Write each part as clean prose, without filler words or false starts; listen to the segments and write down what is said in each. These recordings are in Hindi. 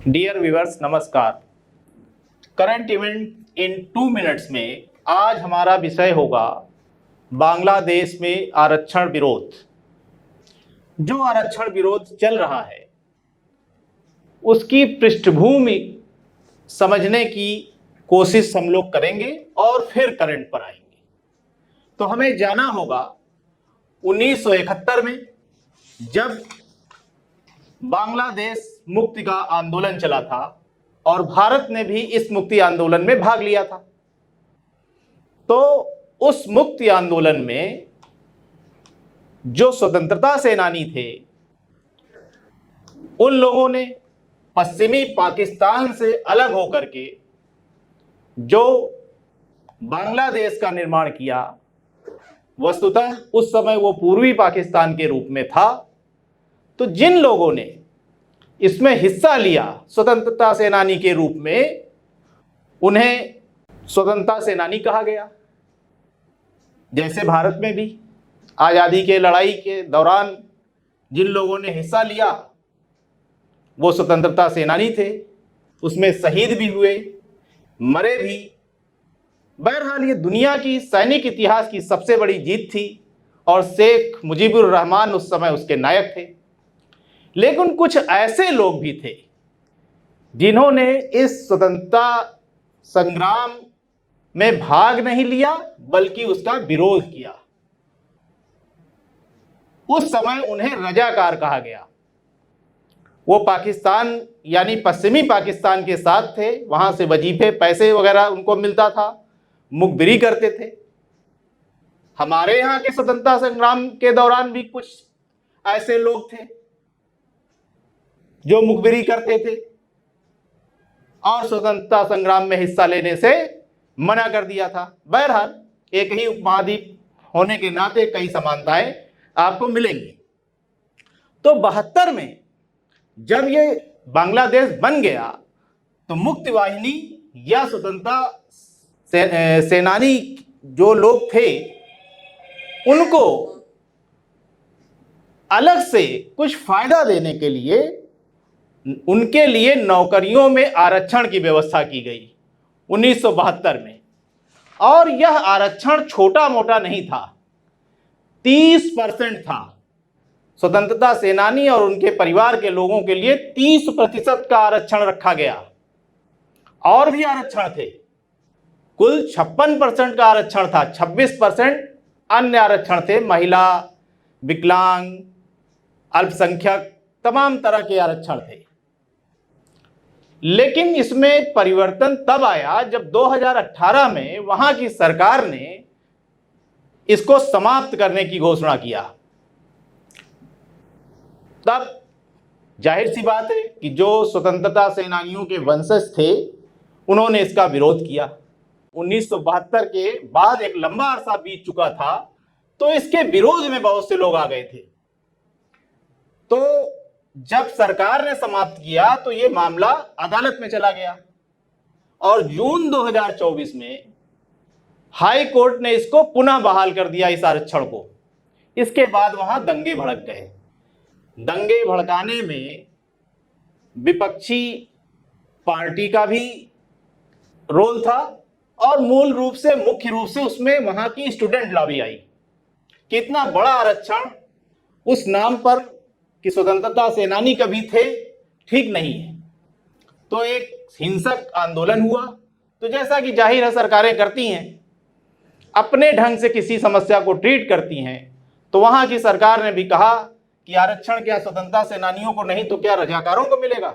डियर व्यूअर्स, नमस्कार। करंट इवेंट इन 2 मिनट्स में आज हमारा विषय होगा बांग्लादेश में आरक्षण विरोध। जो आरक्षण विरोध चल रहा है उसकी पृष्ठभूमि समझने की कोशिश हम लोग करेंगे और फिर करंट पर आएंगे। तो हमें जाना होगा 1971 में जब बांग्लादेश मुक्ति का आंदोलन चला था और भारत ने भी इस मुक्ति आंदोलन में भाग लिया था। तो उस मुक्ति आंदोलन में जो स्वतंत्रता सेनानी थे उन लोगों ने पश्चिमी पाकिस्तान से अलग होकर के जो बांग्लादेश का निर्माण किया, वस्तुतः उस समय वो पूर्वी पाकिस्तान के रूप में था। तो जिन लोगों ने इसमें हिस्सा लिया स्वतंत्रता सेनानी के रूप में, उन्हें स्वतंत्रता सेनानी कहा गया। जैसे भारत में भी आज़ादी के लड़ाई के दौरान जिन लोगों ने हिस्सा लिया वो स्वतंत्रता सेनानी थे, उसमें शहीद भी हुए, मरे भी। बहरहाल ये दुनिया की सैनिक इतिहास की सबसे बड़ी जीत थी और शेख मुजीबुर रहमान उस समय उसके नायक थे। लेकिन कुछ ऐसे लोग भी थे जिन्होंने इस स्वतंत्रता संग्राम में भाग नहीं लिया बल्कि उसका विरोध किया। उस समय उन्हें रजाकार कहा गया। वो पाकिस्तान यानी पश्चिमी पाकिस्तान के साथ थे, वहां से वजीफे पैसे वगैरह उनको मिलता था, मुखबिरी करते थे। हमारे यहाँ के स्वतंत्रता संग्राम के दौरान भी कुछ ऐसे लोग थे जो मुखबिरी करते थे और स्वतंत्रता संग्राम में हिस्सा लेने से मना कर दिया था। बहरहाल एक ही उपमहाद्वीप होने के नाते कई समानताएं आपको मिलेंगी। तो 72 में जब ये बांग्लादेश बन गया तो मुक्ति वाहिनी या स्वतंत्रता सेनानी जो लोग थे उनको अलग से कुछ फायदा देने के लिए उनके लिए नौकरियों में आरक्षण की व्यवस्था की गई 1972 में। और यह आरक्षण छोटा मोटा नहीं था, 30% था। स्वतंत्रता सेनानी और उनके परिवार के लोगों के लिए 30% का आरक्षण रखा गया। और भी आरक्षण थे, कुल 56% का आरक्षण था। 26% अन्य आरक्षण थे, महिला, विकलांग, अल्पसंख्यक, तमाम तरह के आरक्षण थे। लेकिन इसमें परिवर्तन तब आया जब 2018 में वहां की सरकार ने इसको समाप्त करने की घोषणा किया। तब जाहिर सी बात है कि जो स्वतंत्रता सेनानियों के वंशज थे उन्होंने इसका विरोध किया। 1972 के बाद एक लंबा अरसा बीत चुका था, तो इसके विरोध में बहुत से लोग आ गए थे। तो जब सरकार ने समाप्त किया तो यह मामला अदालत में चला गया और जून 2024 में हाई कोर्ट ने इसको पुनः बहाल कर दिया, इस आरक्षण को। इसके बाद वहां दंगे भड़क गए। दंगे भड़काने में विपक्षी पार्टी का भी रोल था और मूल रूप से मुख्य रूप से उसमें वहां की स्टूडेंट लॉबी आई। कितना बड़ा आरक्षण उस नाम पर कि स्वतंत्रता सेनानी कभी थे, ठीक नहीं है। तो एक हिंसक आंदोलन हुआ। तो जैसा कि जाहिर है सरकारें करती हैं, अपने ढंग से किसी समस्या को ट्रीट करती हैं, तो वहां की सरकार ने भी कहा कि आरक्षण क्या स्वतंत्रता सेनानियों को नहीं तो क्या रजाकारों को मिलेगा।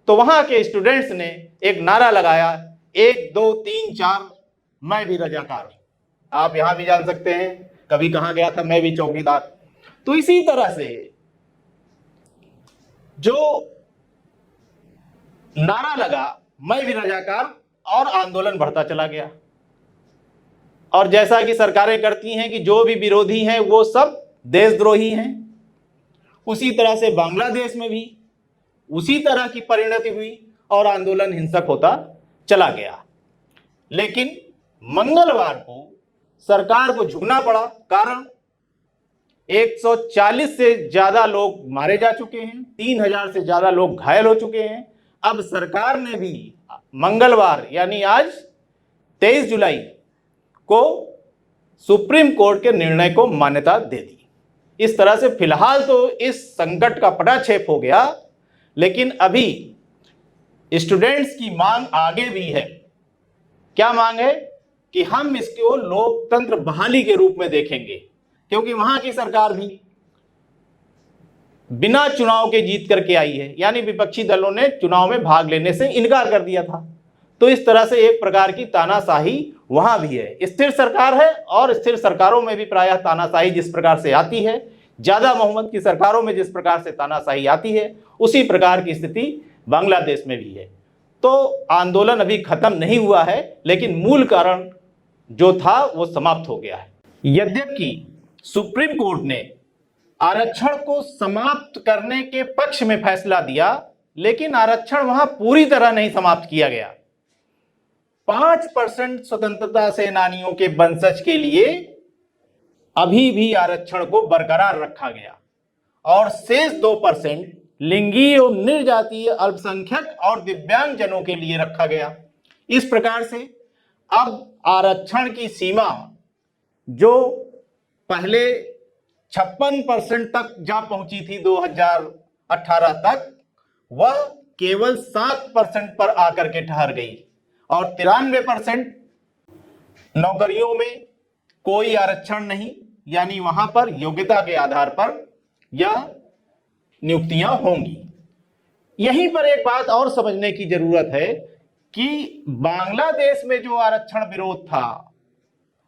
तो वहां के स्टूडेंट्स ने एक नारा लगाया, 1 2 3 4 मैं भी रजाकार। आप यहां भी जान सकते हैं, कभी कहां गया था, मैं भी चौकीदार। तो इसी तरह से जो नारा लगा मैं भी रजाकार, और आंदोलन बढ़ता चला गया। और जैसा कि सरकारें करती हैं कि जो भी विरोधी हैं वो सब देशद्रोही हैं, उसी तरह से बांग्लादेश में भी उसी तरह की परिणति हुई और आंदोलन हिंसक होता चला गया। लेकिन मंगलवार को सरकार को झुकना पड़ा, कारण 140 से ज्यादा लोग मारे जा चुके हैं, 3000 से ज्यादा लोग घायल हो चुके हैं अब सरकार ने भी मंगलवार यानी आज 23 जुलाई को सुप्रीम कोर्ट के निर्णय को मान्यता दे दी। इस तरह से फिलहाल तो इस संकट का पटाक्षेप हो गया, लेकिन अभी स्टूडेंट्स की मांग आगे भी है। क्या मांग है? कि हम इसको लोकतंत्र बहाली के रूप में देखेंगे, क्योंकि वहां की सरकार भी बिना चुनाव के जीत करके आई है, यानी विपक्षी दलों ने चुनाव में भाग लेने से इनकार कर दिया था। तो इस तरह से एक प्रकार की तानाशाही वहां भी है। स्थिर सरकार है और स्थिर सरकारों में भी प्रायः तानाशाही जिस प्रकार से आती है, ज्यादा बहुमत की सरकारों में जिस प्रकार से तानाशाही आती है, उसी प्रकार की स्थिति बांग्लादेश में भी है। तो आंदोलन अभी खत्म नहीं हुआ है, लेकिन मूल कारण जो था वो समाप्त हो गया है। यद्यपि सुप्रीम कोर्ट ने आरक्षण को समाप्त करने के पक्ष में फैसला दिया, लेकिन आरक्षण वहां पूरी तरह नहीं समाप्त किया गया। 5% स्वतंत्रता सेनानियों के वंशज के लिए अभी भी आरक्षण को बरकरार रखा गया और शेष 2% लिंगी और निर्जातीय अल्पसंख्यक और दिव्यांग जनों के लिए रखा गया। इस प्रकार से अब आरक्षण की सीमा जो पहले 56% तक जा पहुंची थी 2018 तक, वह केवल 7% पर आकर के ठहर गई और 93% नौकरियों में कोई आरक्षण नहीं, यानी वहां पर योग्यता के आधार पर यह नियुक्तियां होंगी। यहीं पर एक बात और समझने की जरूरत है कि बांग्लादेश में जो आरक्षण विरोध था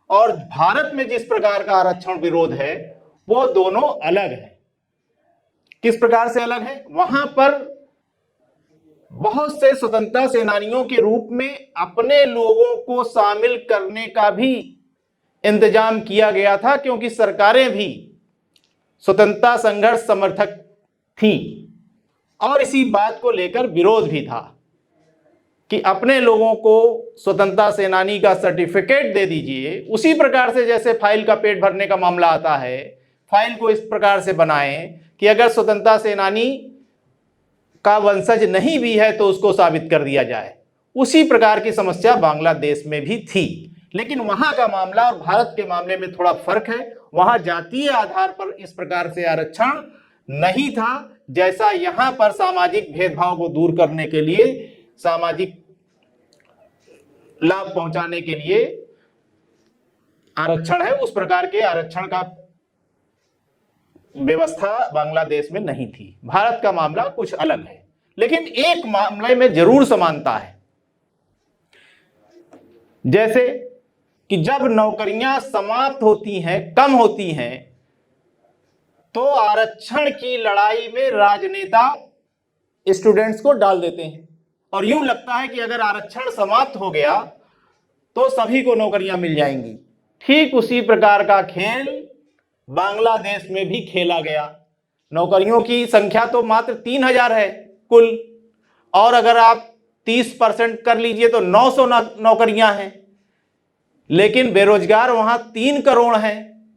और भारत में जिस प्रकार का आरक्षण विरोध है, वो दोनों अलग है। किस प्रकार से अलग है? वहां पर बहुत से स्वतंत्रता सेनानियों के रूप में अपने लोगों को शामिल करने का भी इंतजाम किया गया था, क्योंकि सरकारें भी स्वतंत्रता संघर्ष समर्थक थीं और इसी बात को लेकर विरोध भी था कि अपने लोगों को स्वतंत्रता सेनानी का सर्टिफिकेट दे दीजिए। उसी प्रकार से जैसे फाइल का पेट भरने का मामला आता है, फाइल को इस प्रकार से बनाएं कि अगर स्वतंत्रता सेनानी का वंशज नहीं भी है तो उसको साबित कर दिया जाए। उसी प्रकार की समस्या बांग्लादेश में भी थी, लेकिन वहां का मामला और भारत के मामले में थोड़ा फर्क है। वहां जातीय आधार पर इस प्रकार से आरक्षण नहीं था, जैसा यहां पर सामाजिक भेदभाव को दूर करने के लिए, सामाजिक लाभ पहुंचाने के लिए आरक्षण है, उस प्रकार के आरक्षण का व्यवस्था बांग्लादेश में नहीं थी। भारत का मामला कुछ अलग है, लेकिन एक मामले में जरूर समानता है। जैसे कि जब नौकरियां समाप्त होती हैं, कम होती हैं, तो आरक्षण की लड़ाई में राजनेता स्टूडेंट्स को डाल देते हैं और यूं लगता है कि अगर आरक्षण समाप्त हो गया तो सभी को नौकरियां मिल जाएंगी। ठीक उसी प्रकार का खेल बांग्लादेश में भी खेला गया। नौकरियों की संख्या तो मात्र 3000 है कुल, और अगर आप 30% कर लीजिए तो 900 नौकरियां हैं, लेकिन बेरोजगार वहां 3 करोड़ हैं।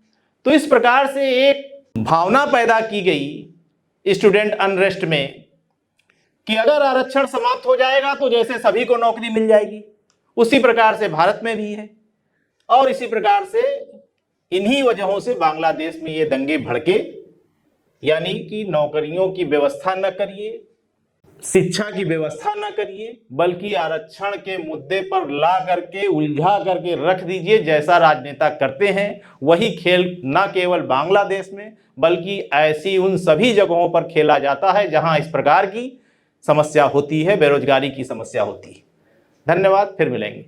तो इस प्रकार से एक भावना पैदा की गई स्टूडेंट अनरेस्ट में कि अगर आरक्षण समाप्त हो जाएगा तो जैसे सभी को नौकरी मिल जाएगी। उसी प्रकार से भारत में भी है और इसी प्रकार से इन्हीं वजहों से बांग्लादेश में ये दंगे भड़के, यानी कि नौकरियों की व्यवस्था न करिए, शिक्षा की व्यवस्था न करिए, बल्कि आरक्षण के मुद्दे पर ला करके उलझा करके रख दीजिए। जैसा राजनेता करते हैं वही खेल न केवल बांग्लादेश में बल्कि ऐसी उन सभी जगहों पर खेला जाता है जहां इस प्रकार की समस्या होती है, बेरोजगारी की समस्या होती है। धन्यवाद, फिर मिलेंगे।